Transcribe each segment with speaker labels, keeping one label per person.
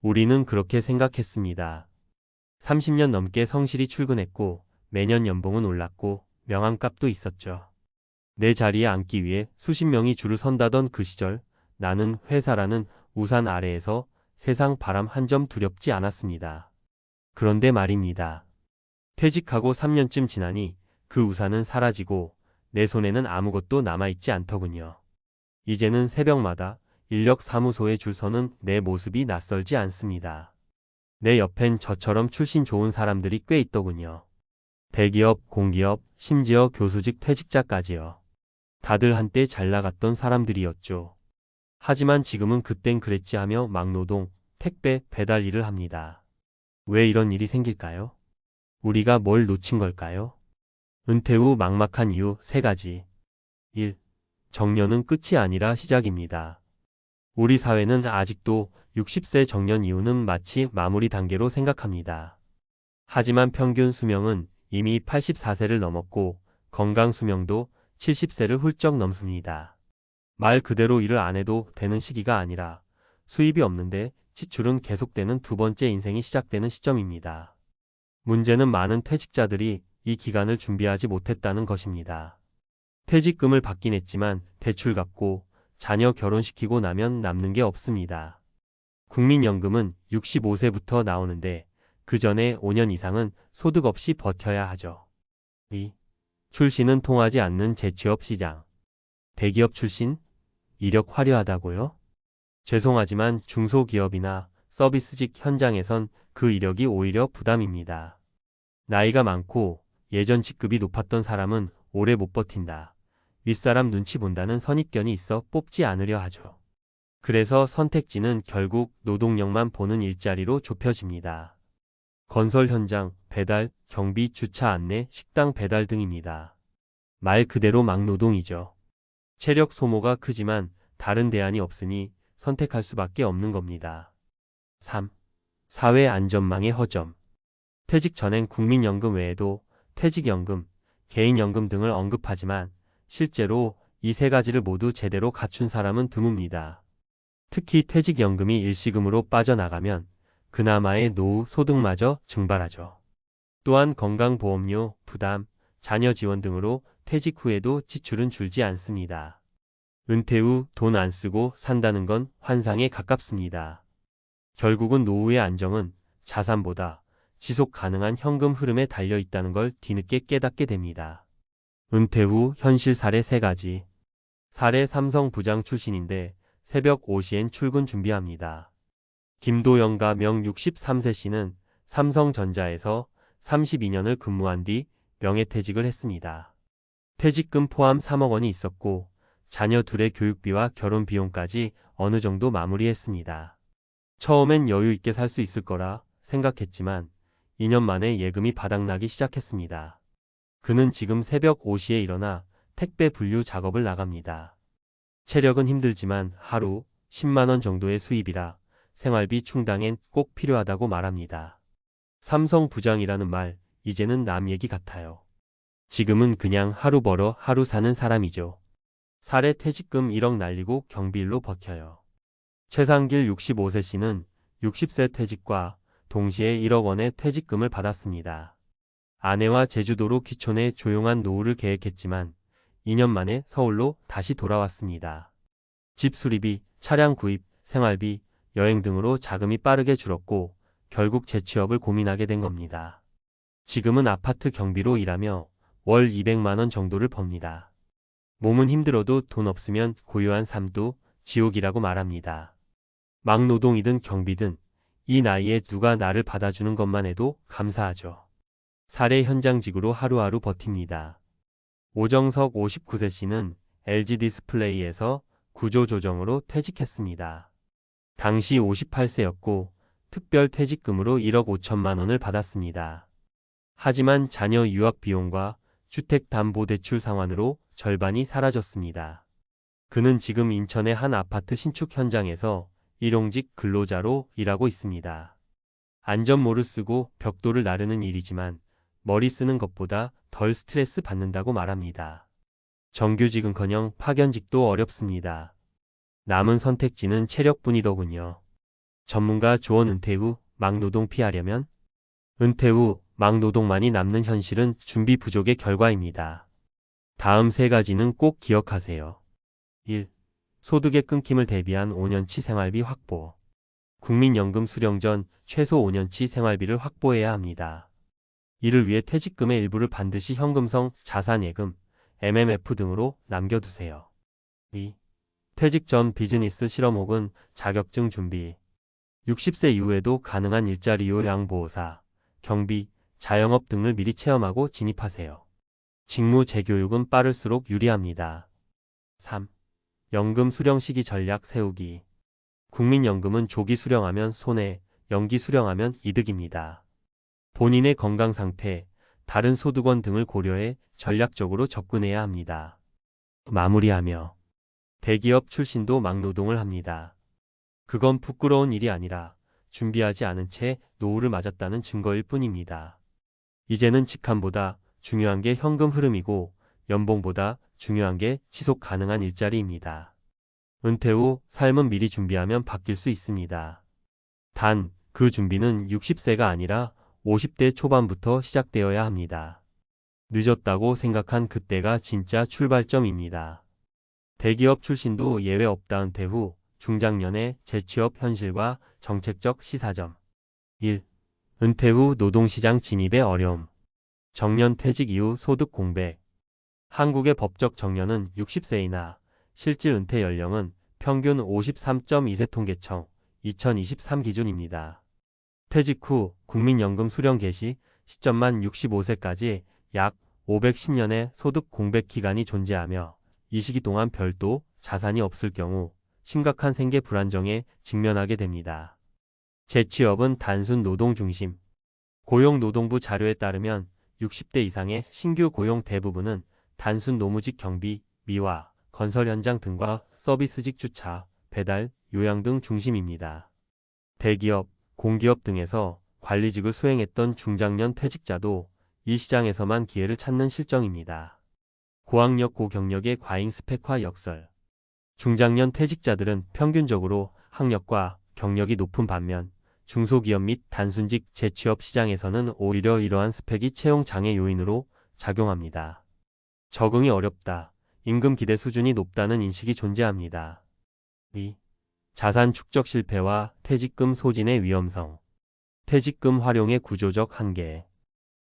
Speaker 1: 우리는 그렇게 생각했습니다. 30년 넘게 성실히 출근했고 매년 연봉은 올랐고 명함값도 있었죠. 내 자리에 앉기 위해 수십 명이 줄을 선다던 그 시절 나는 회사라는 우산 아래에서 세상 바람 한 점 두렵지 않았습니다. 그런데 말입니다. 퇴직하고 3년쯤 지나니 그 우산은 사라지고 내 손에는 아무것도 남아있지 않더군요. 이제는 새벽마다 인력사무소에 줄 서는 내 모습이 낯설지 않습니다. 내 옆엔 저처럼 출신 좋은 사람들이 꽤 있더군요. 대기업, 공기업, 심지어 교수직 퇴직자까지요. 다들 한때 잘 나갔던 사람들이었죠. 하지만 지금은 그땐 그랬지 하며 막노동, 택배, 배달 일을 합니다. 왜 이런 일이 생길까요? 우리가 뭘 놓친 걸까요? 은퇴 후 막막한 이유 3가지. 1. 정년은 끝이 아니라 시작입니다. 우리 사회는 아직도 60세 정년 이후는 마치 마무리 단계로 생각합니다. 하지만 평균 수명은 이미 84세를 넘었고 건강 수명도 70세를 훌쩍 넘습니다. 말 그대로 일을 안 해도 되는 시기가 아니라 수입이 없는데 지출은 계속되는 두 번째 인생이 시작되는 시점입니다. 문제는 많은 퇴직자들이 이 기간을 준비하지 못했다는 것입니다. 퇴직금을 받긴 했지만 대출 갚고 자녀 결혼시키고 나면 남는 게 없습니다. 국민연금은 65세부터 나오는데 그 전에 5년 이상은 소득 없이 버텨야 하죠. 2. 출신은 통하지 않는 재취업 시장. 대기업 출신? 이력 화려하다고요? 죄송하지만 중소기업이나 서비스직 현장에선 그 이력이 오히려 부담입니다. 나이가 많고 예전 직급이 높았던 사람은 오래 못 버틴다. 윗사람 눈치 본다는 선입견이 있어 뽑지 않으려 하죠. 그래서 선택지는 결국 노동력만 보는 일자리로 좁혀집니다. 건설 현장, 배달, 경비, 주차 안내, 식당 배달 등입니다. 말 그대로 막노동이죠. 체력 소모가 크지만 다른 대안이 없으니 선택할 수밖에 없는 겁니다. 3. 사회 안전망의 허점. 퇴직 전엔 국민연금 외에도 퇴직연금, 개인연금 등을 언급하지만 실제로 이 3가지를 모두 제대로 갖춘 사람은 드뭅니다. 특히 퇴직연금이 일시금으로 빠져나가면 그나마의 노후 소득마저 증발하죠. 또한 건강보험료, 부담, 자녀 지원 등으로 퇴직 후에도 지출은 줄지 않습니다. 은퇴 후 돈 안 쓰고 산다는 건 환상에 가깝습니다. 결국은 노후의 안정은 자산보다 지속 가능한 현금 흐름에 달려 있다는 걸 뒤늦게 깨닫게 됩니다. 은퇴 후 현실 사례 3가지. 사례 삼성 부장 출신인데 새벽 5시엔 출근 준비합니다. 김도영가 명 63세 씨는 삼성전자에서 32년을 근무한 뒤 명예퇴직을 했습니다. 퇴직금 포함 3억 원이 있었고 자녀 둘의 교육비와 결혼 비용까지 어느 정도 마무리했습니다. 처음엔 여유 있게 살 수 있을 거라 생각했지만 2년 만에 예금이 바닥나기 시작했습니다. 그는 지금 새벽 5시에 일어나 택배 분류 작업을 나갑니다. 체력은 힘들지만 하루 10만 원 정도의 수입이라 생활비 충당엔 꼭 필요하다고 말합니다. 삼성 부장이라는 말, 이제는 남 얘기 같아요. 지금은 그냥 하루 벌어 하루 사는 사람이죠. 사례 퇴직금 1억 날리고 경비일로 버텨요. 최상길 65세 씨는 60세 퇴직과 동시에 1억 원의 퇴직금을 받았습니다. 아내와 제주도로 귀촌해 조용한 노후를 계획했지만 2년 만에 서울로 다시 돌아왔습니다. 집 수리비, 차량 구입, 생활비, 여행 등으로 자금이 빠르게 줄었고 결국 재취업을 고민하게 된 겁니다. 지금은 아파트 경비로 일하며 월 200만 원 정도를 법니다. 몸은 힘들어도 돈 없으면 고요한 삶도 지옥이라고 말합니다. 막노동이든 경비든 이 나이에 누가 나를 받아주는 것만 해도 감사하죠. 사례 현장직으로 하루하루 버팁니다. 오정석 59세 씨는 LG 디스플레이에서 구조조정으로 퇴직했습니다. 당시 58세였고 특별 퇴직금으로 1억 5천만 원을 받았습니다. 하지만 자녀 유학 비용과 주택담보대출 상환으로 절반이 사라졌습니다. 그는 지금 인천의 한 아파트 신축 현장에서 일용직 근로자로 일하고 있습니다. 안전모를 쓰고 벽돌을 나르는 일이지만 머리 쓰는 것보다 덜 스트레스 받는다고 말합니다. 정규직은커녕 파견직도 어렵습니다. 남은 선택지는 체력뿐이더군요. 전문가 조언. 은퇴 후 막노동 피하려면 은퇴 후 막노동만이 남는 현실은 준비 부족의 결과입니다. 다음 세 가지는 꼭 기억하세요. 1. 소득의 끊김을 대비한 5년치 생활비 확보. 국민연금 수령 전 최소 5년치 생활비를 확보해야 합니다. 이를 위해 퇴직금의 일부를 반드시 현금성 자산예금, MMF 등으로 남겨두세요. 2. 퇴직 전 비즈니스 실험 혹은 자격증 준비. 60세 이후에도 가능한 일자리 요양보호사, 경비, 자영업 등을 미리 체험하고 진입하세요. 직무 재교육은 빠를수록 유리합니다. 3. 연금 수령 시기 전략 세우기. 국민연금은 조기 수령하면 손해, 연기 수령하면 이득입니다. 본인의 건강 상태, 다른 소득원 등을 고려해 전략적으로 접근해야 합니다. 마무리하며 대기업 출신도 막노동을 합니다. 그건 부끄러운 일이 아니라 준비하지 않은 채 노후를 맞았다는 증거일 뿐입니다. 이제는 직함보다 중요한 게 현금 흐름이고 연봉보다 중요한 게 지속 가능한 일자리입니다. 은퇴 후 삶은 미리 준비하면 바뀔 수 있습니다. 단, 그 준비는 60세가 아니라 50대 초반부터 시작되어야 합니다. 늦었다고 생각한 그때가 진짜 출발점입니다. 대기업 출신도 예외 없다. 은퇴 후 중장년의 재취업 현실과 정책적 시사점. 1. 은퇴 후 노동시장 진입의 어려움. 정년 퇴직 이후 소득 공백. 한국의 법적 정년은 60세이나 실질 은퇴 연령은 평균 53.2세 통계청 2023 기준입니다. 퇴직 후 국민연금 수령 개시 시점만 65세까지 약 510년의 소득 공백 기간이 존재하며 이 시기 동안 별도 자산이 없을 경우 심각한 생계 불안정에 직면하게 됩니다. 재취업은 단순 노동 중심. 고용노동부 자료에 따르면 60대 이상의 신규 고용 대부분은 단순 노무직 경비, 미화, 건설 현장 등과 서비스직 주차, 배달, 요양 등 중심입니다. 대기업, 공기업 등에서 관리직을 수행했던 중장년 퇴직자도 이 시장에서만 기회를 찾는 실정입니다. 고학력 고경력의 과잉 스펙화 역설. 중장년 퇴직자들은 평균적으로 학력과 경력이 높은 반면 중소기업 및 단순직 재취업 시장에서는 오히려 이러한 스펙이 채용 장애 요인으로 작용합니다. 적응이 어렵다. 임금 기대 수준이 높다는 인식이 존재합니다. 2. 자산 축적 실패와 퇴직금 소진의 위험성. 퇴직금 활용의 구조적 한계.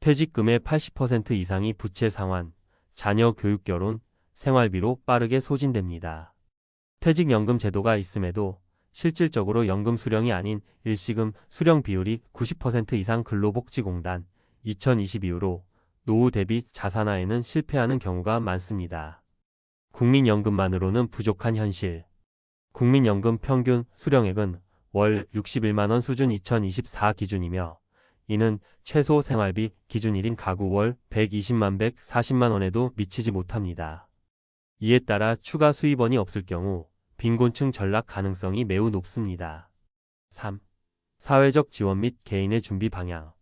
Speaker 1: 퇴직금의 80% 이상이 부채 상환, 자녀 교육 결혼, 생활비로 빠르게 소진됩니다. 퇴직연금 제도가 있음에도 실질적으로 연금 수령이 아닌 일시금 수령 비율이 90% 이상 근로복지공단 2020 이후로 노후 대비 자산화에는 실패하는 경우가 많습니다. 국민연금만으로는 부족한 현실. 국민연금 평균 수령액은 월 61만원 수준 2024 기준이며 이는 최소 생활비 기준 1인 가구 월 120만 140만원에도 미치지 못합니다. 이에 따라 추가 수입원이 없을 경우 빈곤층 전락 가능성이 매우 높습니다. 3. 사회적 지원 및 개인의 준비 방향.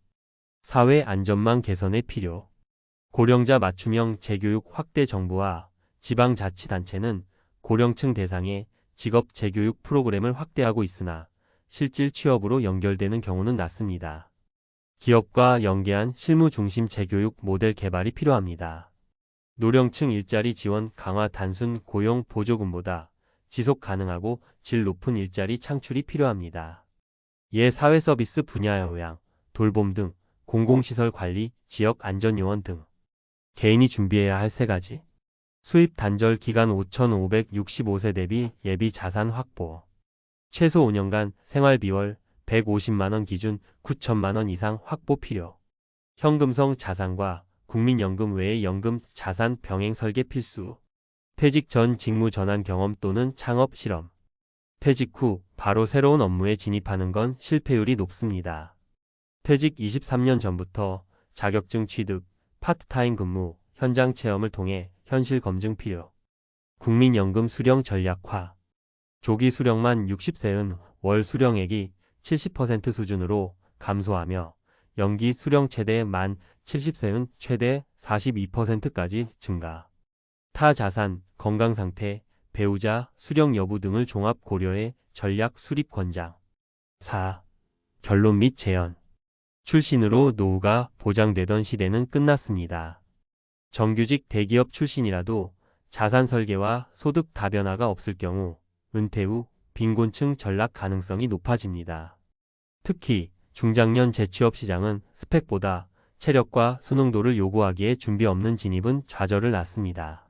Speaker 1: 사회 안전망 개선의 필요. 고령자 맞춤형 재교육 확대. 정부와 지방자치단체는 고령층 대상의 직업 재교육 프로그램을 확대하고 있으나 실질 취업으로 연결되는 경우는 낮습니다. 기업과 연계한 실무 중심 재교육 모델 개발이 필요합니다. 노령층 일자리 지원 강화. 단순 고용 보조금보다 지속 가능하고 질 높은 일자리 창출이 필요합니다. 예 사회 서비스 분야 요양, 돌봄 등 공공시설 관리, 지역 안전요원 등. 개인이 준비해야 할 세 가지. 수입 단절 기간 5,565세 대비 예비 자산 확보. 최소 5년간 생활비 월 150만원 기준 9천만원 이상 확보 필요. 현금성 자산과 국민연금 외의 연금 자산 병행 설계 필수. 퇴직 전 직무 전환 경험 또는 창업 실험. 퇴직 후 바로 새로운 업무에 진입하는 건 실패율이 높습니다. 퇴직 23년 전부터 자격증 취득, 파트타임 근무, 현장 체험을 통해 현실 검증 필요. 국민연금 수령 전략화. 조기 수령만 60세은 월 수령액이 70% 수준으로 감소하며 연기 수령 최대 만 70세은 최대 42%까지 증가. 타 자산, 건강 상태, 배우자, 수령 여부 등을 종합 고려해 전략 수립 권장. 4. 결론 및 재현. 출신으로 노후가 보장되던 시대는 끝났습니다. 정규직 대기업 출신이라도 자산 설계와 소득 다변화가 없을 경우 은퇴 후 빈곤층 전락 가능성이 높아집니다. 특히 중장년 재취업 시장은 스펙보다 체력과 수능도를 요구하기에 준비 없는 진입은 좌절을 낳습니다.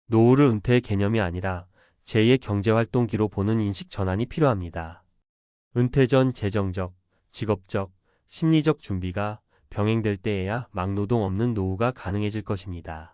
Speaker 1: 노후를 은퇴 개념이 아니라 제2의 경제활동기로 보는 인식 전환이 필요합니다. 은퇴 전 재정적, 직업적, 심리적 준비가 병행될 때에야 막노동 없는 노후가 가능해질 것입니다.